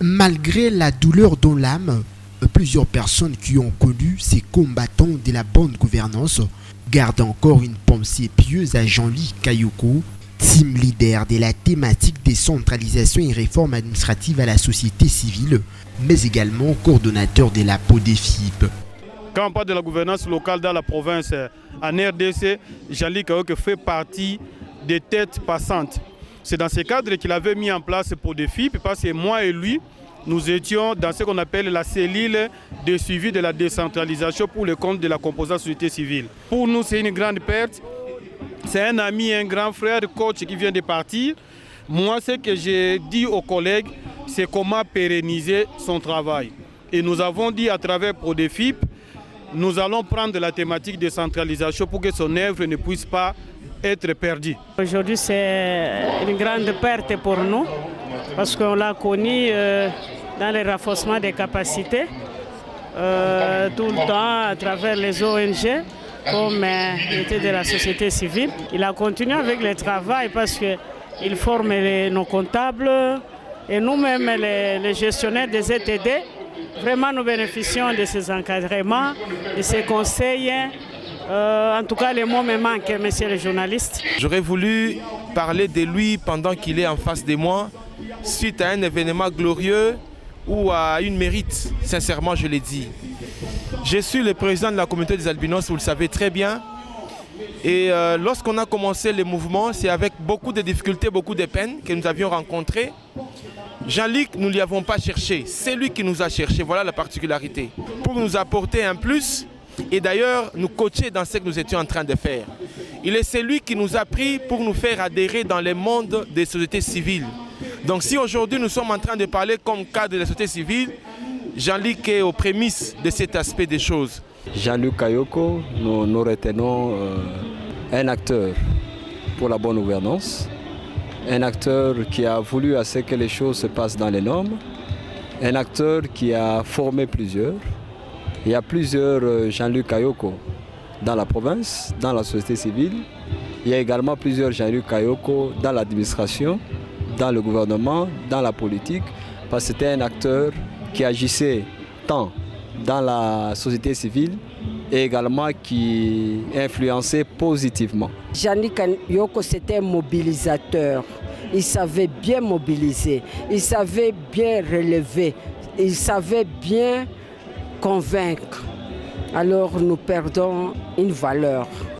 Malgré la douleur dans l'âme, plusieurs personnes qui ont connu ces combattants de la bonne gouvernance gardent encore une pensée pieuse à Jean-Luc Kayoko, team leader de la thématique décentralisation et réforme administrative à la société civile, mais également coordonnateur de la PODEFIP. Quand on parle de la gouvernance locale dans la province, en RDC, Jean-Luc Kayoko fait partie des têtes passantes. C'est dans ce cadre qu'il avait mis en place PODEFIP, parce que moi et lui, nous étions dans ce qu'on appelle la cellule de suivi de la décentralisation pour le compte de la composante société civile. Pour nous, c'est une grande perte. C'est un ami, un grand frère, coach qui vient de partir. Moi, ce que j'ai dit aux collègues, c'est comment pérenniser son travail. Et nous avons dit à travers PODEFIP, nous allons prendre la thématique décentralisation pour que son œuvre ne puisse pas être perdue. Aujourd'hui, c'est une grande perte pour nous parce qu'on l'a connu dans le renforcement des capacités tout le temps à travers les ONG comme il était de la société civile. Il a continué avec le travail parce qu'il forme nos comptables et nous-mêmes les gestionnaires des ETD. Vraiment, nous bénéficions de ces encadrements, de ces conseils. En tout cas, les mots me manquent, messieurs les journalistes. J'aurais voulu parler de lui pendant qu'il est en face de moi, suite à un événement glorieux ou à une mérite, sincèrement je l'ai dit. Je suis le président de la communauté des albinos, vous le savez très bien. Et lorsqu'on a commencé le mouvement, c'est avec beaucoup de difficultés, beaucoup de peines que nous avions rencontrées. Jean-Luc, nous ne l'y avons pas cherché, c'est lui qui nous a cherché, voilà la particularité. Pour nous apporter un plus et d'ailleurs nous coacher dans ce que nous étions en train de faire. Il est celui qui nous a pris pour nous faire adhérer dans le monde des sociétés civiles. Donc si aujourd'hui nous sommes en train de parler comme cadre de la société civile, Jean-Luc est aux prémices de cet aspect des choses. Jean-Luc Kayoko, nous retenons un acteur pour la bonne gouvernance, un acteur qui a voulu à ce que les choses se passent dans les normes, un acteur qui a formé plusieurs. Il y a plusieurs Jean-Luc Kayoko dans la province, dans la société civile. Il y a également plusieurs Jean-Luc Kayoko dans l'administration, dans le gouvernement, dans la politique, parce que c'était un acteur qui agissait tant dans la société civile et également qui influençait positivement. Jean-Luc Kayoko, c'était un mobilisateur. Il savait bien mobiliser, il savait bien relever, il savait bien convaincre. Alors nous perdons une valeur.